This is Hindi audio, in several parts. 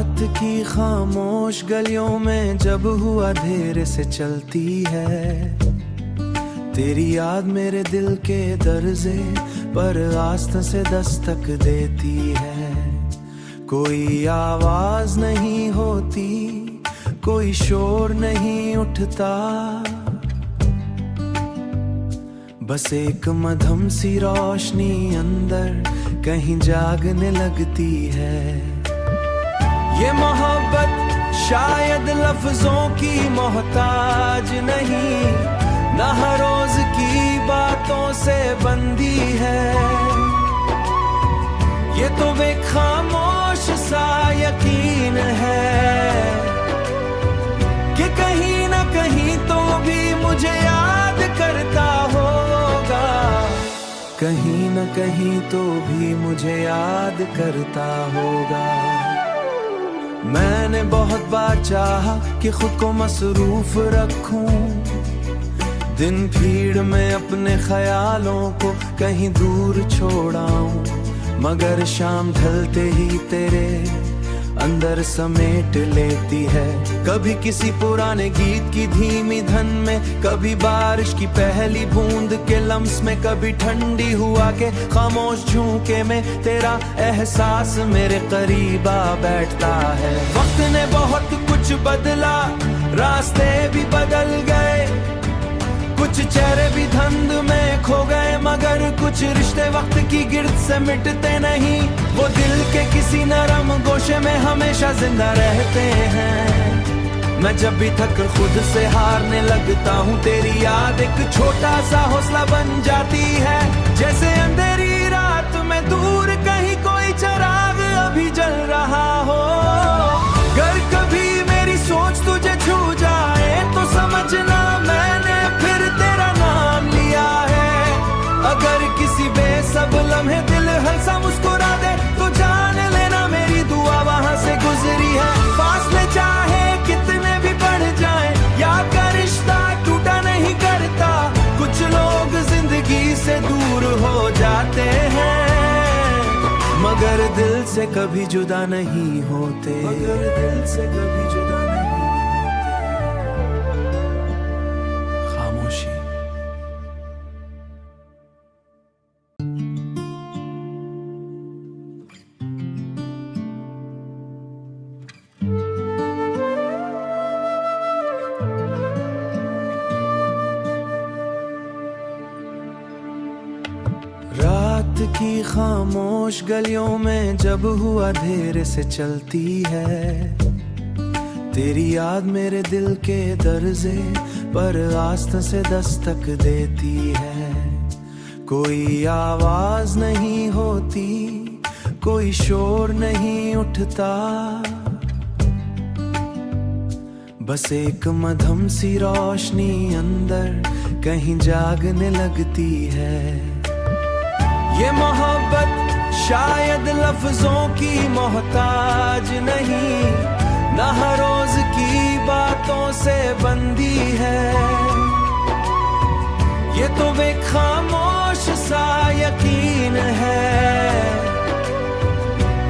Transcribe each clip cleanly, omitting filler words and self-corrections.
रात की खामोश गलियों में जब हुआ अंधेरे से चलती है, तेरी याद मेरे दिल के दर्जे पर आस्था से दस्तक देती है। कोई आवाज नहीं होती, कोई शोर नहीं उठता, बस एक मध्यम सी रोशनी अंदर कहीं जागने लगती है। ये मोहब्बत शायद लफ्जों की मोहताज नहीं, ना हर रोज की बातों से बंधी है। ये तो एक खामोश सा यकीन है कि कहीं ना कहीं तो भी मुझे याद करता होगा, कहीं ना कहीं तो भी मुझे याद करता होगा। मैंने बहुत बार चाहा कि खुद को मसरूफ रखूं, दिन भीड़ में अपने ख्यालों को कहीं दूर छोड़ाऊं, मगर शाम ढलते ही तेरे अंदर समेट लेती है। कभी किसी पुराने गीत की धीमी धन में, कभी बारिश की पहली बूंद के लम्स में, कभी ठंडी हुआ के खामोश झोंके में तेरा एहसास मेरे करीब आ बैठता है। वक्त ने बहुत कुछ बदला, रास्ते भी बदल गए, कुछ चेहरे भी धुंध में खो गए, मगर कुछ रिश्ते वक्त की गिर्द से मिटते नहीं। वो दिल के किसी नरम गोशे में हमेशा जिंदा रहते हैं। मैं जब भी थक खुद से हारने लगता हूँ, तेरी याद एक छोटा सा हौसला बन जाती है। जैसे अंधेरी रात में दूर कहीं कोई चिराग अभी जल रहा हो। अगर कभी मेरी सोच तुझे छू जाए तो समझना मैंने फिर तेरा नाम लिया है। अगर किसी बेसब लम्हे दिल हल्का मुस्कुरा दे तो जान लेना मेरी दुआ वहां से गुजरी है। फासले चाहे कितने भी बढ़ जाए, याद का रिश्ता टूटा नहीं करता। कुछ लोग जिंदगी से दूर हो जाते हैं, मगर दिल से कभी जुदा नहीं होते, मगर दिल से कभी जुदा नहीं होते। खामोशी। रात की खामोश गलियों में जब हुआ अंधेरे से चलती है, तेरी याद मेरे दिल के दर्जे पर आस्था से दस्तक देती है। कोई आवाज नहीं होती, कोई शोर नहीं उठता, बस एक मध्यम सी रोशनी अंदर कहीं जागने लगती है। ये मोहब्बत शायद लफ्जों की मोहताज नहीं, ना हर रोज की बातों से बंधी है। ये तो एक खामोश सा यकीन है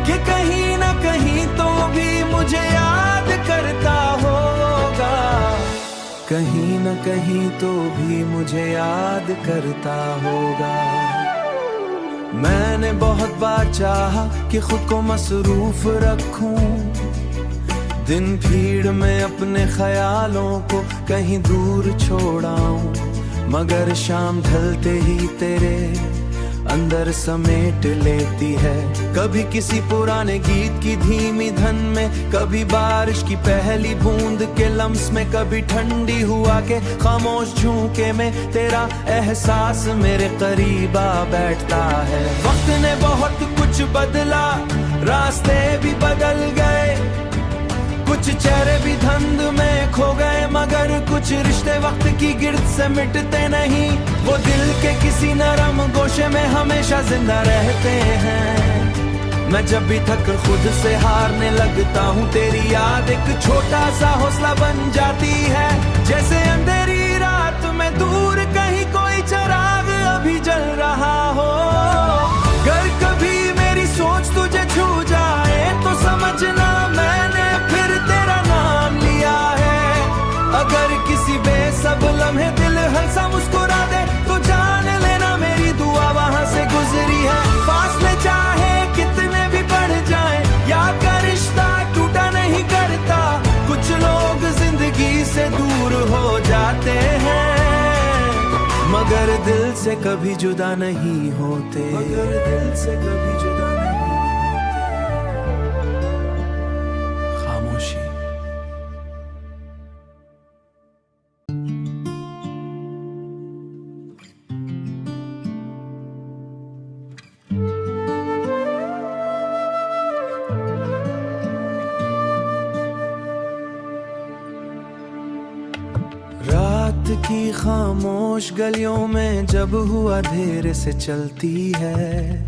कि कहीं ना कहीं तो भी मुझे याद करता होगा, कहीं ना कहीं तो भी मुझे याद करता होगा। मैंने बहुत बार चाहा कि खुद को मसरूफ रखूं, दिन भीड़ में अपने ख्यालों को कहीं दूर छोड़ाऊं, मगर शाम ढलते ही तेरे अंदर समेट लेती है। कभी किसी पुराने गीत की धीमी धन में, कभी बारिश की पहली बूंद के लम्स में, कभी ठंडी हुआ के खामोश झोंके में तेरा एहसास मेरे करीब आ बैठता है। वक्त ने बहुत कुछ बदला, रास्ते भी बदल गए, कुछ चेहरे भी धुंध में खो गए, मगर कुछ रिश्ते वक्त की गिर्द से मिटते नहीं। वो दिल के किसी नरम गोशे में हमेशा जिंदा रहते हैं। मैं जब भी थक खुद से हारने लगता हूँ, तेरी याद एक छोटा सा हौसला बन जाती है। जैसे अंधेरी रात में दूर कहीं कोई चिराग अभी जल रहा हो। अगर कभी मेरी सोच तुझे छू जाए तो समझना मैंने से कभी जुदा नहीं होते, मगर दिल से कभी जुदा नहीं होते। खामोशी। रात की खामोश गलियों में जब हुआ अंधेरे से चलती है,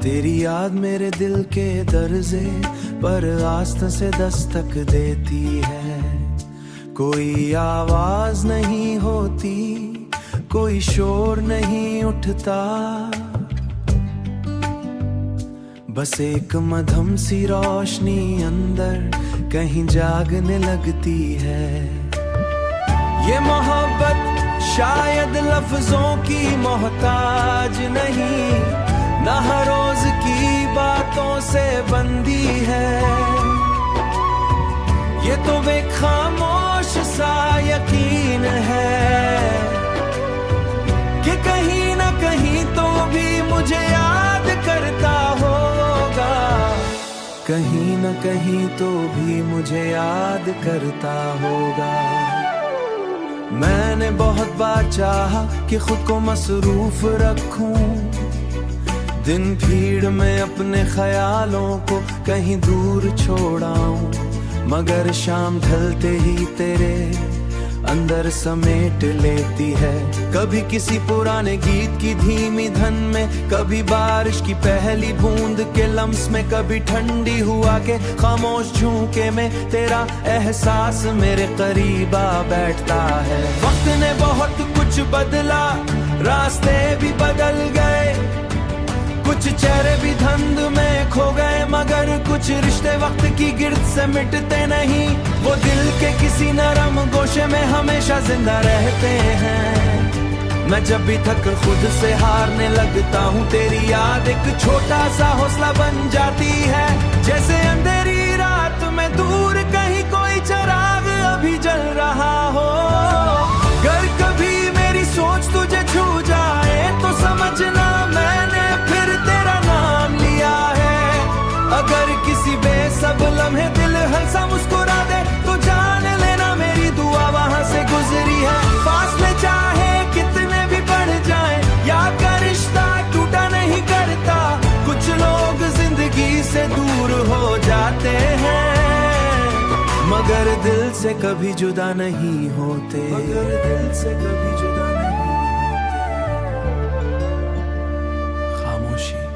तेरी याद मेरे दिल के दरजे पर आस्था से दस्तक देती है। कोई आवाज नहीं होती, कोई शोर नहीं उठता, बस एक मध्यम सी रोशनी अंदर कहीं जागने लगती है। ये मोहब्बत शायद लफ्जों की मोहताज नहीं, ना हर रोज की बातों से बंदी है। ये तो एक खामोश सा यकीन है कि कहीं ना कहीं तो भी मुझे याद करता होगा, कहीं ना कहीं तो भी मुझे याद करता होगा। मैंने बहुत बार चाहा कि खुद को मसरूफ रखूं, दिन भीड़ में अपने ख्यालों को कहीं दूर छोड़ाऊं, मगर शाम ढलते ही तेरे अंदर समेट लेती है। कभी किसी पुराने गीत की धीमी धन में, कभी बारिश की पहली बूंद के लम्स में, कभी ठंडी हुआ के खामोश झोंके में तेरा एहसास मेरे करीब आ बैठता है। वक्त ने बहुत कुछ बदला, रास्ते भी बदल गए, कुछ चेहरे भी धुंध में खो गए, मगर कुछ रिश्ते वक्त की गिर्द से मिटते नहीं। वो दिल के किसी नरम गोशे में हमेशा जिंदा रहते हैं। मैं जब भी थक खुद से हारने लगता हूँ, तेरी याद एक छोटा सा हौसला बन जाती है। जैसे अंधेरी रात में दूर कहीं कोई चिराग अभी जल रहा हो। अगर कभी मेरी सोच तुझे छू जाए तो समझना मैंने फिर तेरा नाम लिया है। अगर किसी बेसब लम्हे दिल हंसा मुस्कुरा दे तो जान लेना मेरी दुआ वहां से गुजरी है। फासले चाहे कितने भी बढ़ जाए, याद का रिश्ता टूटा नहीं करता। कुछ लोग जिंदगी से दूर हो जाते हैं, मगर दिल से कभी जुदा नहीं होते, मगर दिल से कभी जुदा नहीं होते। खामोशी।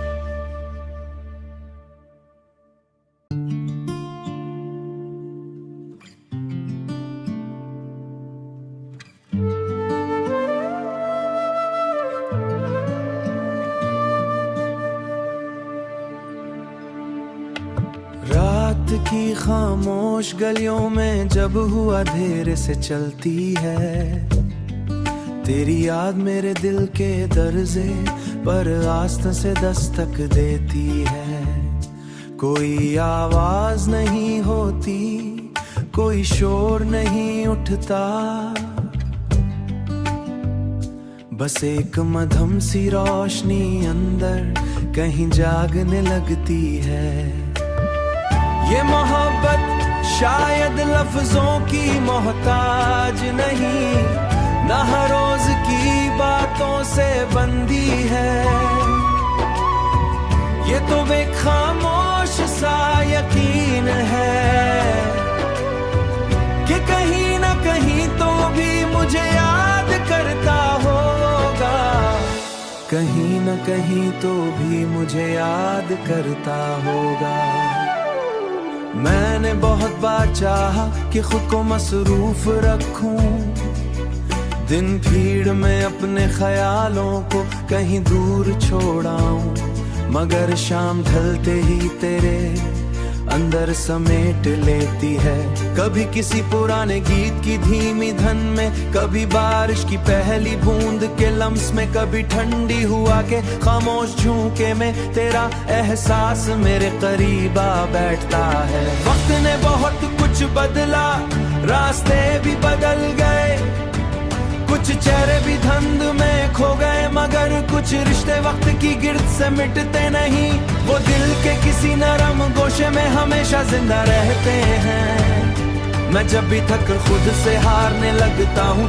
रात की खामोश गलियों में जब हुआ अंधेरे से चलती है, तेरी याद मेरे दिल के दरजे पर आस्था से दस्तक देती है। कोई आवाज नहीं होती, कोई शोर नहीं उठता, बस एक मध्यम सी रोशनी अंदर कहीं जागने लगती है। ये मोहब्बत शायद लफ्जों की मोहताज नहीं, ना हर रोज की बातों से बंदी है। ये तो एक खामोश सा यकीन है कि कहीं ना कहीं तो भी मुझे याद करता होगा, कहीं ना कहीं तो भी मुझे याद करता होगा। मैंने बहुत बार चाहा कि खुद को मसरूफ रखूं, दिन भीड़ में अपने ख्यालों को कहीं दूर छोड़ाऊं, मगर शाम ढलते ही तेरे अंदर समेट लेती है। कभी किसी पुराने गीत की धीमी धन में, कभी बारिश की पहली बूंद के लम्स में, कभी ठंडी हुआ के खामोश झोंके में तेरा एहसास मेरे करीब आ बैठता है। वक्त ने बहुत कुछ बदला, रास्ते भी बदल गए, कुछ चेहरे भी धुंध में खो गए, कुछ रिश्ते वक्त की गिर्द से मिटते नहीं, वो दिल के किसी नरम गोशे में हमेशा जिंदा रहते हैं। मैं जब भी थक खुद से हारने लगता हूँ